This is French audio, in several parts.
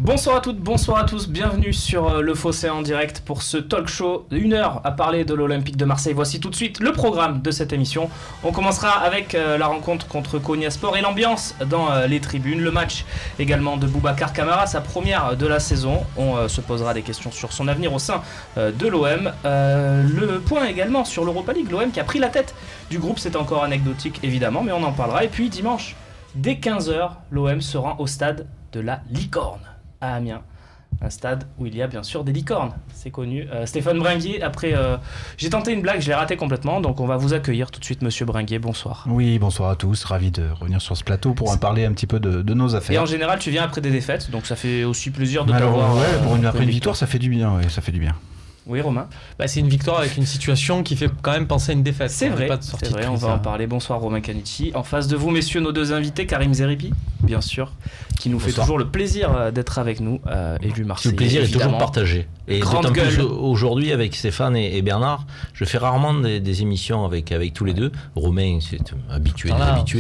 Bonsoir à toutes, bonsoir à tous, bienvenue sur Le Fossé en direct pour ce talk show, 1 heure à parler de l'Olympique de Marseille. Voici tout de suite le programme de cette émission. On commencera avec la rencontre contre Konyaspor et l'ambiance dans les tribunes. Le match également de Boubacar Kamara, sa première de la saison. On se posera des questions sur son avenir au sein de l'OM. Le point également sur l'Europa League, l'OM qui a pris la tête du groupe, c'est encore anecdotique évidemment, mais on en parlera. Et puis dimanche, dès 15h, l'OM se rend au stade de la Licorne à Amiens, un stade où il y a bien sûr des licornes, c'est connu. Stéphane Bringuier, après j'ai tenté une blague, je l'ai raté complètement, donc on va vous accueillir tout de suite, monsieur Bringuier, bonsoir. Oui, bonsoir à tous, ravi de revenir sur ce plateau pour en parler un petit peu de nos affaires. Et en général tu viens après des défaites, donc ça fait aussi plaisir de t'avoir. Ouais, après une victoire ça fait du bien, ça fait du bien. Oui, Romain. C'est une victoire avec une situation qui fait quand même penser à une défaite. C'est vrai, on va en parler. Bonsoir Romain Canici. En face de vous, messieurs, nos deux invités, Karim Zeribi, bien sûr, qui nous fait toujours le plaisir d'être avec nous, élu Marseille. Le plaisir est toujours partagé. Et d'autant plus aujourd'hui avec Stéphane et Bernard, je fais rarement des émissions avec tous les deux. Romain, c'est habitué,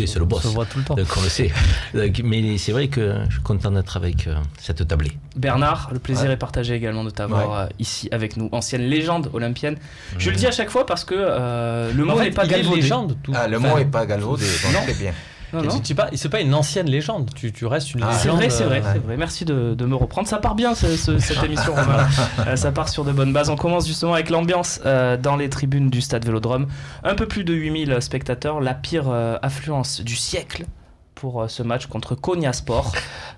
c'est le boss. On se voit tout le temps. Donc on le sait. Mais c'est vrai que je suis content d'être avec cette tablée. Bernard, le plaisir est partagé également de t'avoir ici avec nous. Ancienne légende olympienne. Je le dis à chaque fois parce que le mot n'est pas galvaudé. Le mot n'est pas galvaudé, donc c'est bien. C'est pas une ancienne légende, tu restes une légende. C'est vrai. Merci de me reprendre. Ça part bien cette émission, Romain. Ça part sur de bonnes bases. On commence justement avec l'ambiance dans les tribunes du stade Vélodrome. Un peu plus de 8000 spectateurs, la pire affluence du siècle pour ce match contre Konyaspor.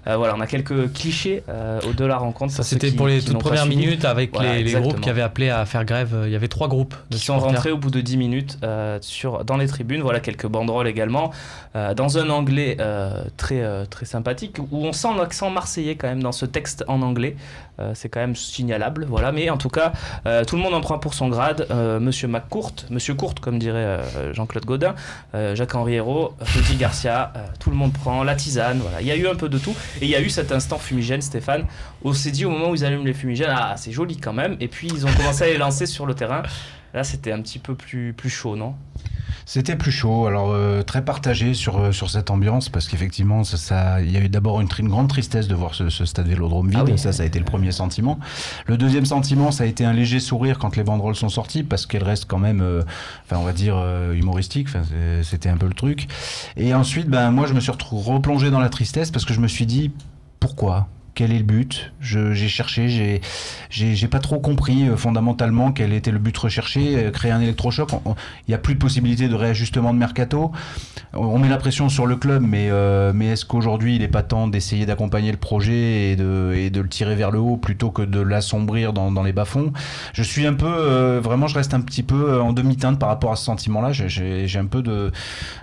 Voilà, on a quelques clichés de la rencontre. Ça, c'était pour les toutes premières minutes avec les groupes qui avaient appelé à faire grève. Il y avait 3 groupes qui sont rentrés au bout de 10 minutes dans les tribunes. Voilà, quelques banderoles également. Dans un anglais très sympathique, où on sent l'accent marseillais quand même dans ce texte en anglais. C'est quand même signalable. Voilà. Mais en tout cas, tout le monde en prend pour son grade. Monsieur Courte, comme dirait Jean-Claude Gaudin, Jacques-Henri Hérault, Rudy Garcia, tout le monde prend la tisane. Voilà. Il y a eu un peu de tout. Et il y a eu cet instant fumigène, Stéphane, où on s'est dit au moment où ils allument les fumigènes, c'est joli quand même. Et puis ils ont commencé à les lancer sur le terrain. Là, c'était un petit peu plus chaud, non ? C'était plus chaud, alors très partagé sur cette ambiance, parce qu'effectivement, il y a eu d'abord une grande tristesse de voir ce stade Vélodrome vide, ça a été le premier sentiment. Le deuxième sentiment, ça a été un léger sourire quand les banderoles sont sorties, parce qu'elles restent quand même, on va dire, humoristiques, c'était un peu le truc. Et ensuite, moi, je me suis replongé dans la tristesse, parce que je me suis dit, pourquoi ? Quel est le but ? J'ai cherché, j'ai pas trop compris fondamentalement quel était le but recherché. Créer un électrochoc, il n'y a plus de possibilité de réajustement de mercato. On met la pression sur le club, mais est-ce qu'aujourd'hui il n'est pas temps d'essayer d'accompagner le projet et de le tirer vers le haut plutôt que de l'assombrir dans les bas-fonds ? Je suis un peu, vraiment, je reste un petit peu en demi-teinte par rapport à ce sentiment-là. J'ai un peu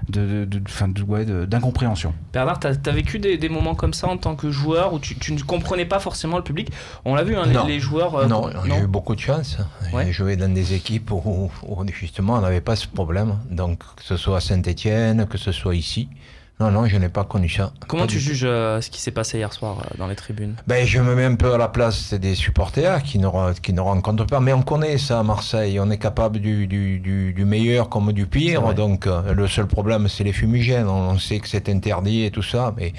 d'incompréhension. Bernard, t'as vécu des moments comme ça en tant que joueur où tu ne comprenais pas forcément le public. On l'a vu, les joueurs... Non, j'ai eu beaucoup de chance. J'ai joué dans des équipes où justement on n'avait pas ce problème. Donc que ce soit à Saint-Etienne, que ce soit ici. Non, je n'ai pas connu ça. Comment tu juges ce qui s'est passé hier soir dans les tribunes ? Je me mets un peu à la place des supporters qui ne rencontrent pas. Mais on connaît ça à Marseille. On est capable du meilleur comme du pire. Donc le seul problème, c'est les fumigènes. On sait que c'est interdit et tout ça. Mais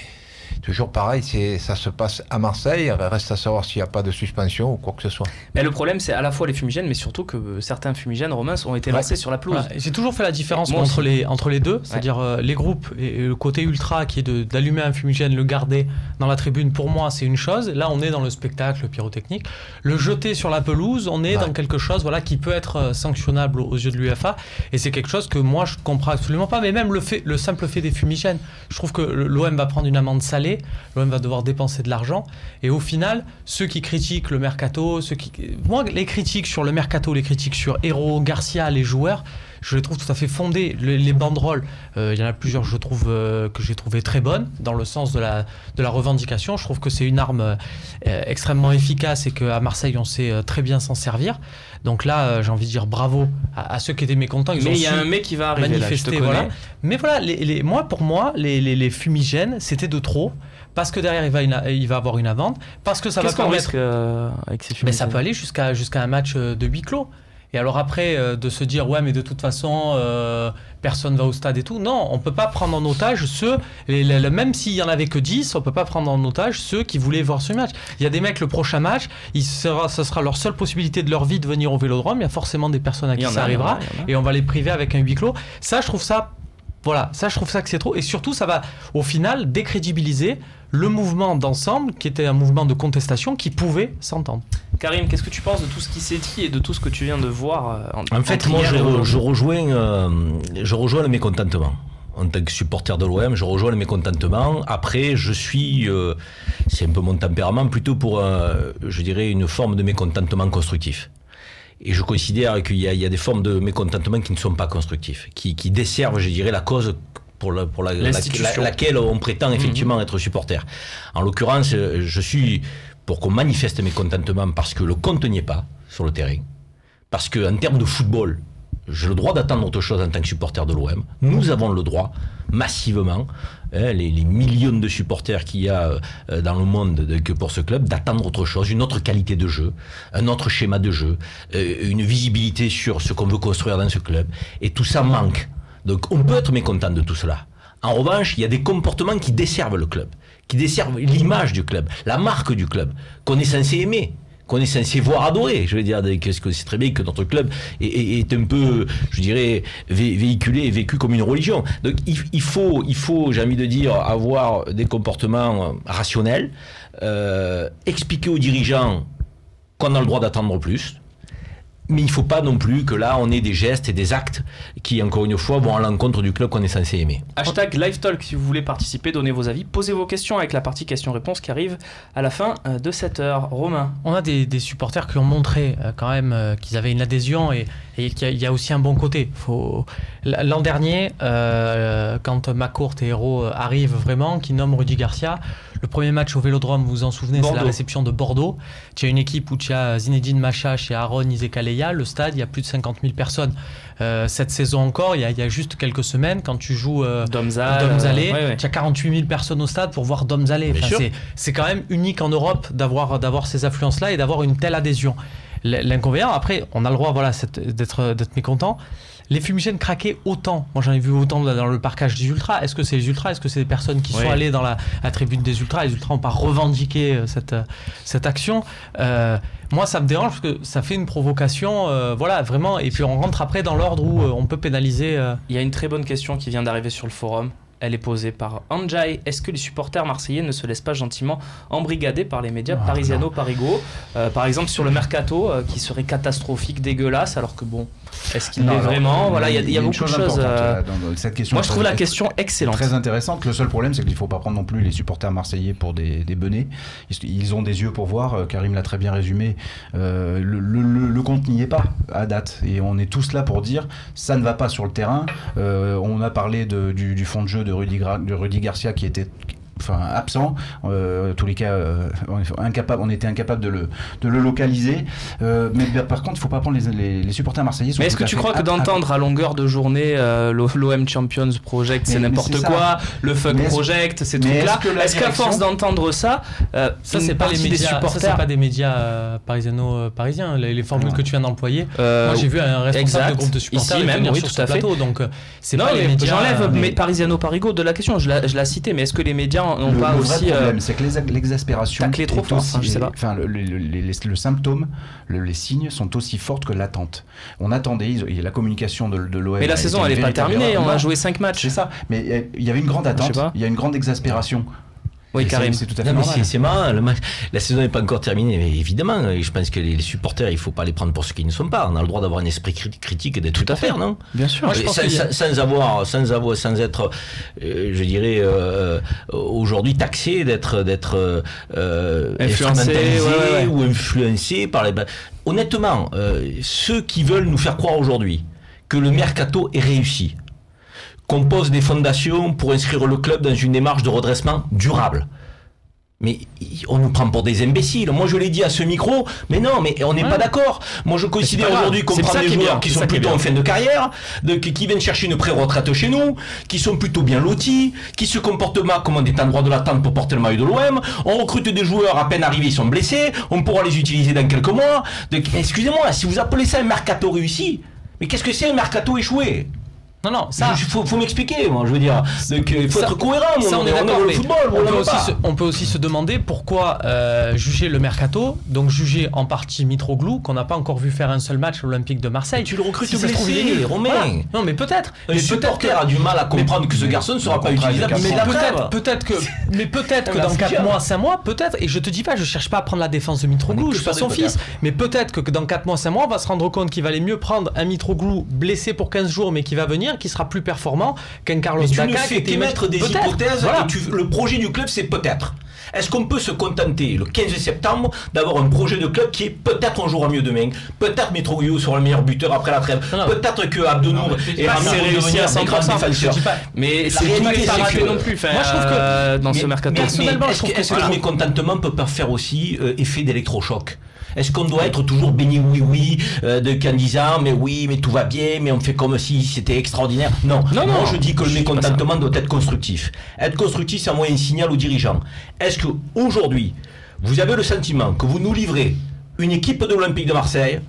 toujours pareil, ça se passe à Marseille. Reste à savoir s'il n'y a pas de suspension ou quoi que ce soit. Mais le problème, c'est à la fois les fumigènes, mais surtout que certains fumigènes, Romain, ont été lancés sur la pelouse. J'ai toujours fait la différence entre les deux, c'est-à-dire les groupes et le côté ultra qui est d'allumer un fumigène, le garder dans la tribune. Pour moi, c'est une chose. Là, on est dans le spectacle pyrotechnique. Le jeter sur la pelouse, on est dans quelque chose qui peut être sanctionnable aux yeux de l'UEFA. Et c'est quelque chose que moi, je comprends absolument pas. Mais même le simple fait des fumigènes, je trouve que l'OM va prendre une amende salée. L'OM va devoir dépenser de l'argent et au final ceux qui critiquent le mercato, les critiques sur le mercato, les critiques sur Hérault, Garcia, les joueurs, je les trouve tout à fait fondées. Les banderoles, il y en a plusieurs je trouve que j'ai trouvé très bonnes dans le sens de la revendication. Je trouve que c'est une arme extrêmement efficace et qu'à Marseille on sait très bien s'en servir. Donc là j'ai envie de dire bravo à ceux qui étaient mécontents. Mais il y a un mec qui va arriver manifester, là, mais voilà, pour moi les fumigènes c'était de trop. Parce que derrière il va avoir une amende, parce que ça va permettre avec ces fumigènes. Ça peut aller jusqu'à un match de huis clos. Et alors après, de se dire, ouais, mais de toute façon, personne va au stade et tout. Non, on peut pas prendre en otage ceux, même s'il y en avait que 10, on peut pas prendre en otage ceux qui voulaient voir ce match. Il y a des mecs, le prochain match, ça sera leur seule possibilité de leur vie de venir au Vélodrome. Il y a forcément des personnes à qui ça arrivera, et on va les priver avec un huis clos. Ça, je trouve ça... Voilà, ça je trouve ça que c'est trop, et surtout ça va au final décrédibiliser le mouvement d'ensemble qui était un mouvement de contestation qui pouvait s'entendre. Karim, qu'est-ce que tu penses de tout ce qui s'est dit et de tout ce que tu viens de voir en fait, moi je rejoins le mécontentement. En tant que supporter de l'OM, je rejoins le mécontentement. Après, je suis, c'est un peu mon tempérament, plutôt pour, je dirais, une forme de mécontentement constructif. Et je considère qu'il y a des formes de mécontentement qui ne sont pas constructifs, qui desservent, je dirais, la cause pour laquelle on prétend effectivement être supporter. En l'occurrence, je suis pour qu'on manifeste mécontentement parce que le compte n'y est pas sur le terrain. Parce qu'en termes de football, j'ai le droit d'attendre autre chose en tant que supporter de l'OM. Nous avons le droit, massivement, les millions de supporters qu'il y a dans le monde pour ce club, d'attendre autre chose, une autre qualité de jeu, un autre schéma de jeu, une visibilité sur ce qu'on veut construire dans ce club. Et tout ça manque. Donc on peut être mécontent de tout cela. En revanche, il y a des comportements qui desservent le club, qui desservent l'image du club, la marque du club, qu'on est censé aimer, qu'on est censé voir adorer. Je veux dire, qu'est-ce que c'est très bien que notre club est un peu, je dirais, véhiculé et vécu comme une religion. Donc il faut, j'ai envie de dire, avoir des comportements rationnels, expliquer aux dirigeants qu'on a le droit d'attendre plus. Mais il ne faut pas non plus que là, on ait des gestes et des actes qui, encore une fois, vont à l'encontre du club qu'on est censé aimer. Hashtag LiveTalk, si vous voulez participer, donnez vos avis, posez vos questions avec la partie questions-réponses qui arrive à la fin de cette heure. Romain. On a des supporters qui ont montré quand même qu'ils avaient une adhésion et qu'il y a aussi un bon côté. L'an dernier, quand McCourt et Hérault arrivent vraiment, qui nomment Rudy Garcia, le premier match au Vélodrome, vous vous en souvenez, c'est la réception de Bordeaux. Tu as une équipe où tu as Zinedine Machache et Aaron Izekaleya. Le stade, il y a plus de 50 000 personnes. Cette saison encore, il y a juste quelques semaines, quand tu joues Domzalé, tu as 48 000 personnes au stade pour voir Domzalé. Enfin, c'est quand même unique en Europe d'avoir ces affluences-là et d'avoir une telle adhésion. L'inconvénient, après, on a le droit d'être mécontent. Les fumigènes craquaient autant. Moi, j'en ai vu autant dans le parcage des Ultras. Est-ce que c'est les Ultras? Est-ce que c'est des personnes qui sont allées dans la tribune des Ultras? Les Ultras n'ont pas revendiqué cette action. Moi, ça me dérange parce que ça fait une provocation, voilà, vraiment. Et puis, on rentre après dans l'ordre où on peut pénaliser. Il y a une très bonne question qui vient d'arriver sur le forum. Elle est posée par Anjay. Est-ce que les supporters marseillais ne se laissent pas gentiment embrigader par les médias parisiano-parigo, par exemple sur le mercato, qui serait catastrophique, dégueulasse, alors que bon, est-ce qu'il l'est vraiment? Voilà, il y a beaucoup de choses. Cette question, moi, je trouve la question excellente. Très intéressante. Le seul problème, c'est qu'il ne faut pas prendre non plus les supporters marseillais pour des benets. Ils ont des yeux pour voir. Karim l'a très bien résumé. Le compte n'y est pas à date. Et on est tous là pour dire ça ne va pas sur le terrain. On a parlé du fond de jeu de Rudy Garcia qui était absent, en tous les cas on était incapable de le localiser, mais par contre il ne faut pas prendre les supporters marseillais. Mais est-ce que tu crois que d'entendre à longueur de journée l'OM Champions Project c'est n'importe quoi, le Fuck Project, ces trucs-là, est-ce qu'à force d'entendre ça c'est pas les médias, ça c'est pas des médias parisiens, les formules que tu viens d'employer. Moi j'ai vu un responsable de groupe de supporters ici même sur ce plateau, donc c'est pas les médias. J'enlève Parisiano-Parigo de la question, je l'ai cité, mais est-ce que les médias le vrai problème, c'est que l'exaspération taclé trop fort, je sais pas. Enfin, le symptôme, les signes sont aussi forts que l'attente. On attendait, la communication de l'OM. Mais la saison, elle n'est pas terminée. On a joué 5 matchs. C'est ça. Mais il y avait une grande attente. Il y a une grande exaspération. Oui, Karim. C'est tout à fait normal. C'est marrant, la saison n'est pas encore terminée, mais évidemment, je pense que les supporters, il ne faut pas les prendre pour ce qu'ils ne sont pas. On a le droit d'avoir un esprit critique et d'être tout à fait, non? Bien sûr. Sans être, je dirais, aujourd'hui taxé d'être influencé ou influencé par les. Honnêtement, ceux qui veulent nous faire croire aujourd'hui que le mercato est réussi, qu'on pose des fondations pour inscrire le club dans une démarche de redressement durable. Mais on nous prend pour des imbéciles. Moi, je l'ai dit à ce micro, mais non, mais on n'est pas d'accord. Moi, je considère aujourd'hui qu'on prend des joueurs qui sont plutôt en fin de carrière, qui viennent chercher une pré-retraite chez nous, qui sont plutôt bien lotis, qui se comportent mal comme des endroits de l'attente pour porter le maillot de l'OM. On recrute des joueurs à peine arrivés, ils sont blessés. On pourra les utiliser dans quelques mois. Excusez-moi, si vous appelez ça un mercato réussi, mais qu'est-ce que c'est un mercato échoué ? Non, ça. Faut m'expliquer, moi, je veux dire. Il faut être cohérent, on est d'accord, le football. On peut aussi se demander pourquoi juger le mercato, donc juger en partie Mitroglou, qu'on n'a pas encore vu faire un seul match à l'Olympique de Marseille. Tu le recrutes blessé, Romain. Voilà. Non, mais peut-être. Un supporter a du mal à comprendre que ce garçon ne sera pas utilisable. Peut-être que dans 4 mois, 5 mois, peut-être, et je te dis pas, je cherche pas à prendre la défense de Mitroglou, je suis pas son fils, mais peut-être que dans 4 mois, 5 mois, on va se rendre compte qu'il valait mieux prendre un Mitroglou blessé pour 15 jours, mais qui va venir, qui sera plus performant qu'un Carlos Bacca. Tu ne fais qu'émettre des hypothèses, voilà. Et le projet du club, c'est peut-être. Est-ce qu'on peut se contenter le 15 septembre d'avoir un projet de club qui est peut-être on jouera mieux demain, peut-être Mitroglou sera le meilleur buteur après la trêve, peut-être que Abdenour et Rami vont devenir des grands défenseurs. Mais c'est pas raté non plus. Moi je trouve que dans ce mercato, personnellement, je trouve que le mécontentement peut pas faire aussi effet d'électrochoc. Est-ce qu'on doit être toujours béni oui en disant mais tout va bien, mais on fait comme si c'était extraordinaire? Non. Moi je dis que le mécontentement doit être constructif. Être constructif, c'est envoyer un signal aux dirigeants. Est-ce que aujourd'hui vous avez le sentiment que vous nous livrez une équipe de l'Olympique de Marseille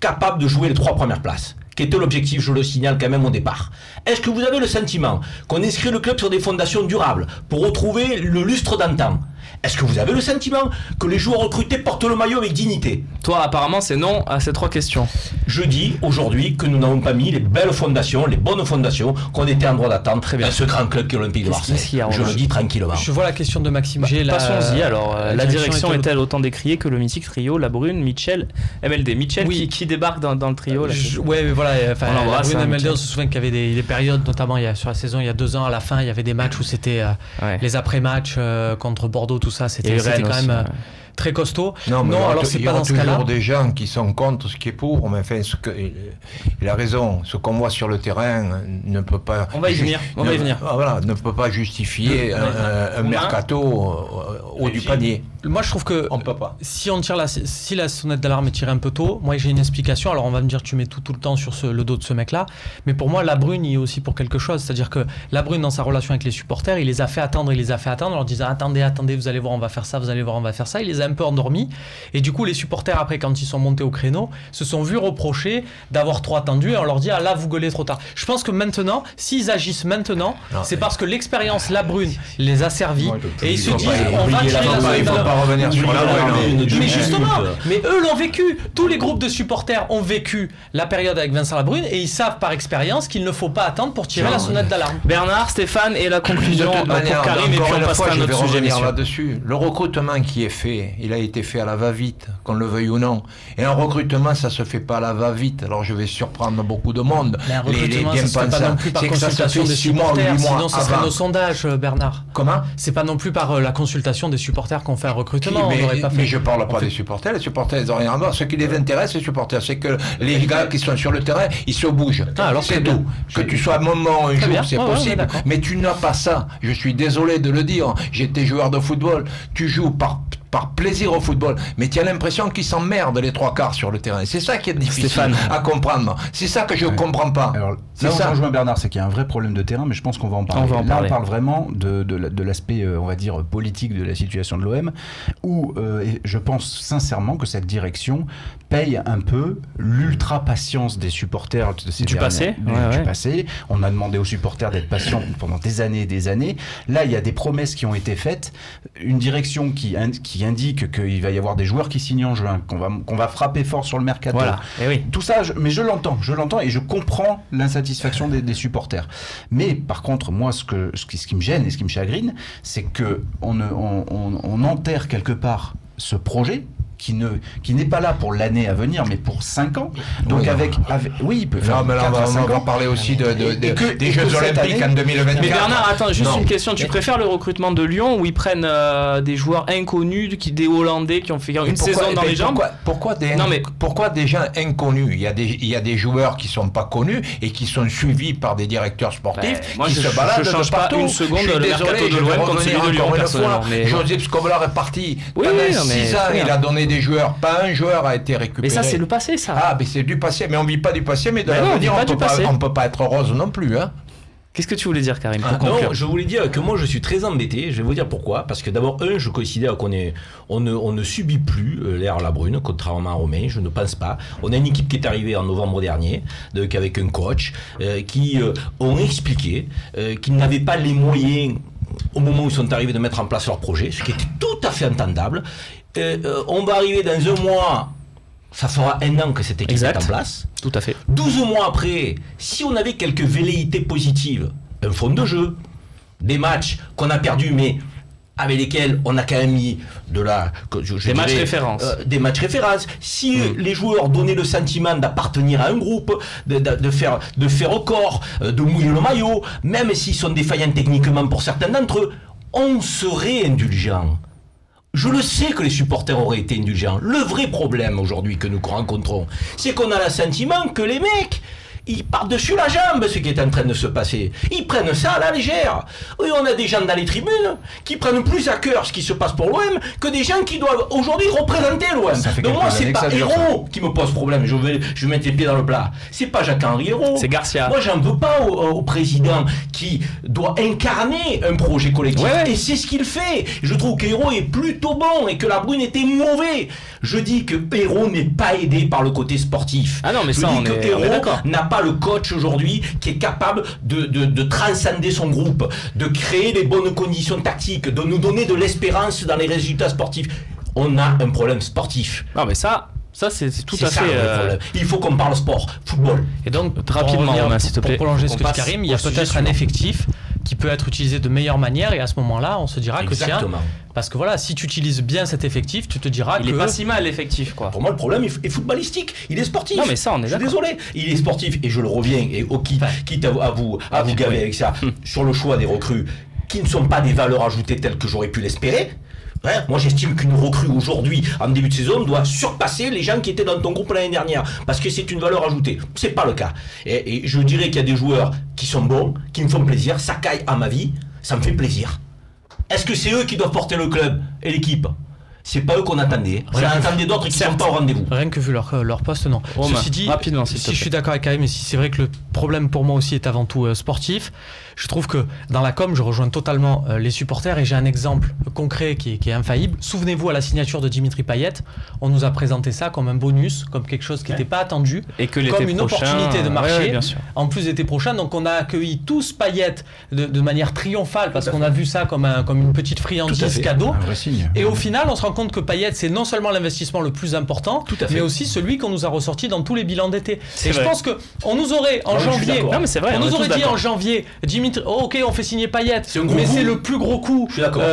capable de jouer les 3 premières places, qui était l'objectif, je le signale quand même au départ? Est-ce que vous avez le sentiment qu'on inscrit le club sur des fondations durables pour retrouver le lustre d'antan? Est-ce que vous avez le sentiment que les joueurs recrutés portent le maillot avec dignité? Toi, apparemment, c'est non à ces 3 questions. Je dis aujourd'hui que nous n'avons pas mis les belles fondations, les bonnes fondations qu'on était en droit d'attendre dans ce grand club qui est l'Olympique de Marseille. Je le dis tranquillement. Je vois la question de Maxime G. Passons-y. Alors, la direction est-elle autant décriée que le mythique trio Labrune, Mitchell, MLD? Mitchell qui débarque dans le trio. Oui, mais voilà. Labrune, MLD, on se souvient qu'il y avait des périodes, notamment sur la saison il y a 2 ans, à la fin, il y avait des matchs où c'était les après-matchs contre Bordeaux, tout ça, c'était quand même très costaud. Non, alors c'est pas dans ce cas-là. Il y a toujours des gens qui sont contre ce qui est pour, mais enfin, il a raison. Ce qu'on voit sur le terrain ne peut pas. On va y venir. Voilà, ne peut pas justifier un mercato haut du panier. Moi, je trouve que on peut pas. Si la sonnette d'alarme est tirée un peu tôt, moi j'ai une explication. Alors on va me dire tu mets tout le temps sur le dos de ce mec-là, mais pour moi Labrune il est aussi pour quelque chose. C'est-à-dire que Labrune dans sa relation avec les supporters, il les a fait attendre en leur disant attendez, vous allez voir, on va faire ça, Il les a un peu endormis et du coup les supporters après quand ils sont montés au créneau se sont vus reprocher d'avoir trop attendu et on leur dit ah là vous gueulez trop tard. Je pense que maintenant, s'ils agissent maintenant, c'est parce que l'expérience Labrune les a servis et ils se disent on va tirer la sonnette d'alarme. Revenir sur la mais justement, mais eux l'ont vécu. Tous les groupes de supporters ont vécu la période avec Vincent Labrune et ils savent par expérience qu'il ne faut pas attendre pour tirer la sonnette d'alarme. Bernard, Stéphane et la conclusion pour Karim et puis on passera à un autre sujet. Là-dessus. Le recrutement qui est fait, il a été fait à la va-vite, qu'on le veuille ou non. Et un recrutement, ça se fait pas à la va-vite. Alors je vais surprendre beaucoup de monde. Mais un recrutement, ça se fait pas non plus par consultation des supporters. Sinon, ça serait nos sondages, Bernard. Comment? C'est pas non plus par la consultation des supporters qu'on fait un recrutement. Mais je parle pas des supporters. Les supporters, ils n'ont rien à voir. Ce qui les intéresse, les supporters, c'est que les gars qui sont sur le terrain, ils se bougent. Alors c'est tout. Que tu sois à un moment, un jour, c'est possible. Mais tu n'as pas ça. Je suis désolé de le dire. J'étais joueur de football. Tu joues par plaisir au football, mais tu as l'impression qu'ils s'emmerdent les 3/4 sur le terrain. C'est ça qui est difficile à comprendre. C'est ça que je comprends pas. Alors, là où je rejoins Bernard, c'est qu'il y a un vrai problème de terrain, mais je pense qu'on va en parler. On parle vraiment de l'aspect, on va dire, politique de la situation de l'OM, où je pense sincèrement que cette direction paye un peu l'ultra-patience des supporters du passé. On a demandé aux supporters d'être patients pendant des années et des années. Là, il y a des promesses qui ont été faites, une direction qui indique qu'il va y avoir des joueurs qui signent en juin, qu'on va frapper fort sur le mercato. Voilà. Oui. Tout ça, mais je l'entends et je comprends l'insatisfaction des supporters. Mais par contre, moi, ce qui me gêne et ce qui me chagrine, c'est que on enterre quelque part ce projet qui n'est pas là pour l'année à venir, mais pour 5 ans. Donc oui, il peut faire. Non, mais là, on va parler aussi des Jeux Olympiques en 2024. Mais Bernard, attends, juste une question. Tu préfères le recrutement de Lyon où ils prennent des joueurs inconnus, des Hollandais qui ont fait une saison dans les jambes? Pourquoi des gens inconnus? Il y a des joueurs qui sont pas connus et qui sont suivis par des directeurs sportifs qui se baladent de partout. Je change pas une seconde le mercato de l'OM contre celui de Lyon, personnellement. Josep Scobolar est parti. Pendant 6 ans, il a donné des joueurs. Pas un joueur a été récupéré. Mais ça, c'est le passé, ça. Ah, mais c'est du passé. Mais on vit pas du passé, mais de l'avenir, on peut pas être rose non plus. Hein. Qu'est-ce que tu voulais dire, Karim, pour non, conclure? je voulais dire que moi, je suis très embêté. Je vais vous dire pourquoi. Parce que d'abord, je considère qu'on ne subit plus l'ère Labrune, contrairement à Romain. Je ne pense pas. On a une équipe qui est arrivée en novembre dernier, avec un coach, qui ont expliqué qu'ils n'avaient pas les moyens, au moment où ils sont arrivés, de mettre en place leur projet, ce qui était tout à fait entendable. On va arriver dans un mois, ça fera 1 an que cette équipe est en place. Tout à fait. 12 mois après, si on avait quelques velléités positives, un fond de jeu, des matchs qu'on a perdus, mais avec lesquels on a quand même mis des matchs références. Des matchs références. Si les joueurs donnaient le sentiment d'appartenir à un groupe, de faire corps, de mouiller le maillot, même s'ils sont défaillants techniquement pour certains d'entre eux, on serait indulgent. Je le sais que les supporters auraient été indulgents. Le vrai problème aujourd'hui que nous rencontrons, c'est qu'on a le sentiment que les mecs, ils partent dessus la jambe, ce qui est en train de se passer. Ils prennent ça à la légère. Oui, on a des gens dans les tribunes qui prennent plus à cœur ce qui se passe pour l'OM que des gens qui doivent aujourd'hui représenter l'OM. Donc moi, c'est pas Hérault qui me pose problème. Je vais mettre les pieds dans le plat. C'est pas Jacques-Henri Hérault. C'est Garcia. Moi, j'en veux pas au président qui doit incarner un projet collectif. Ouais. Et c'est ce qu'il fait. Je trouve qu'Hérault est plutôt bon et que Labrune était mauvais. Je dis que Hérault n'est pas aidé par le côté sportif. Ah non, mais ça, on est d'accord. N'a pas le coach aujourd'hui qui est capable de transcender son groupe, de créer les bonnes conditions tactiques, de nous donner de l'espérance dans les résultats sportifs. On a un problème sportif. Non, mais ça c'est tout à fait. Il faut qu'on parle sport, football. Et donc, rapidement, s'il te plaît. Pour prolonger ce que dit Karim, il y a peut-être un effectif qui peut être utilisé de meilleure manière, et à ce moment-là, on se dira que tiens, parce que voilà, si tu utilises bien cet effectif, tu te diras il est pas si mal l'effectif, quoi. Pour moi, le problème est footballistique, il est sportif. Non, mais ça, on est d'accord. Je suis désolé, il est sportif, et je le reviens, et quitte à vous gaver avec ça, sur le choix des recrues qui ne sont pas des valeurs ajoutées telles que j'aurais pu l'espérer. Ouais, moi j'estime qu'une recrue aujourd'hui, en début de saison, doit surpasser les gens qui étaient dans ton groupe l'année dernière, parce que c'est une valeur ajoutée. C'est pas le cas. Et je dirais qu'il y a des joueurs qui sont bons, qui me font plaisir. Sakai, à ma vie, ça me fait plaisir. Est-ce que c'est eux qui doivent porter le club et l'équipe? C'est pas eux qu'on attendait. On attendait d'autres qui ne sont pas au rendez-vous. Rien que vu leur poste, non. Ceci dit, rapidement, si je suis d'accord avec Karim, et si c'est vrai que le problème pour moi aussi est avant tout sportif, je trouve que dans la com, je rejoins totalement les supporters, et j'ai un exemple concret qui est infaillible. Souvenez-vous, à la signature de Dimitri Payet, on nous a présenté ça comme un bonus, comme quelque chose qui n'était pas attendu, et que comme une opportunité de marché. Bien sûr. En plus l'été prochain, donc on a accueilli tous Payet de manière triomphale, parce qu'on a vu ça comme une petite friandise cadeau. Et au final, on se rend compte que Payet, c'est non seulement l'investissement le plus important, mais aussi celui qu'on nous a ressorti dans tous les bilans d'été. Et je pense qu'on nous aurait en janvier, on nous aurait dit en janvier, ok, on fait signer Payet, mais c'est le plus gros coup,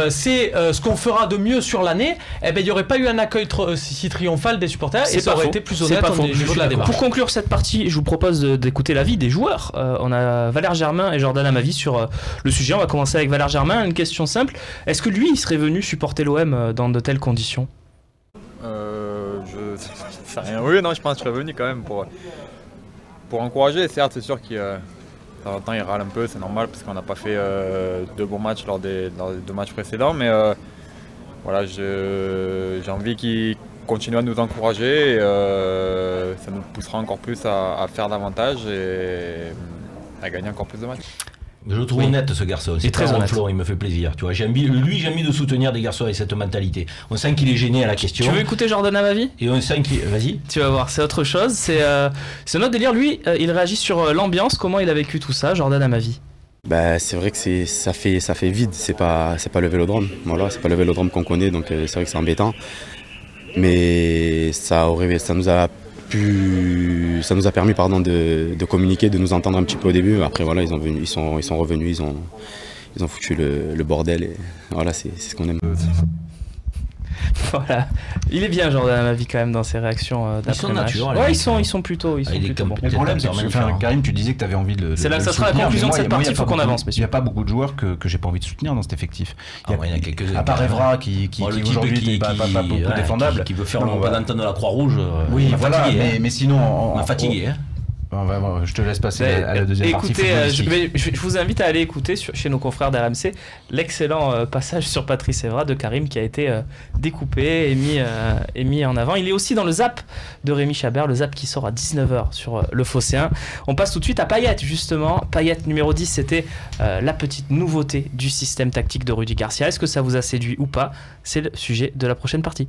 c'est ce qu'on fera de mieux sur l'année. Eh ben, il n'y aurait pas eu un accueil si triomphal des supporters, et ça aurait été plus honnête au niveau de la démarche. Pour conclure cette partie, je vous propose d'écouter l'avis des joueurs. On a Valère Germain et Jordan Amavi sur le sujet. On va commencer avec Valère Germain. Une question simple: est-ce que lui, il serait venu supporter l'OM dans de telles conditions? Je sais rien. Oui, non, je pense que je serais venu quand même pour encourager. Certes, c'est sûr qu'il de temps en temps il râle un peu, c'est normal parce qu'on n'a pas fait de bons matchs lors des 2 matchs précédents, mais voilà, j'ai envie qu'il continue à nous encourager, et ça nous poussera encore plus à faire davantage et à gagner encore plus de matchs. Je le trouve honnête, ce garçon. C'est très honnête. Il me fait plaisir. Tu vois, j'ai envie de soutenir des garçons avec cette mentalité. On sent qu'il est gêné à la question. Tu veux écouter Jordan Amavi? Et on sent qu'il... Vas-y. Tu vas voir, c'est autre chose. C'est notre délire. Lui, il réagit sur l'ambiance. Comment il a vécu tout ça, Jordan Amavi? Bah, c'est vrai que ça fait vide. C'est pas le Vélodrome. Voilà, c'est pas le Vélodrome qu'on connaît, donc c'est vrai que c'est embêtant. Mais ça nous a permis de communiquer, de nous entendre un petit peu au début. Après voilà, ils sont revenus, ils ont foutu le bordel, et voilà, c'est ce qu'on aime. Voilà. Il est bien Jordan à ma vie quand même dans ses réactions d'après-match. Ils sont naturels. Ouais, ils sont plutôt bons. Le problème, c'est que Karim, tu disais que tu avais envie de. C'est là que ça sera la conclusion de cette partie. Il faut qu'on avance. Il n'y a pas beaucoup de joueurs que j'ai pas envie de soutenir dans cet effectif. Il y a quelques-uns. À part Evra qui aujourd'hui n'est pas beaucoup défendable. Qui veut faire le représentant de la Croix-Rouge. Oui, voilà. Mais sinon, on m'a fatigué. Je te laisse passer à la deuxième partie. Écoutez, je vous invite à aller écouter chez nos confrères d'RMC l'excellent passage sur Patrice Evra de Karim qui a été découpé et mis en avant. Il est aussi dans le Zap de Rémi Chabert, le Zap qui sort à 19h sur le Phocéen. On passe tout de suite à Payet, justement. Payet numéro 10, c'était la petite nouveauté du système tactique de Rudy Garcia. Est-ce que ça vous a séduit ou pas? C'est le sujet de la prochaine partie.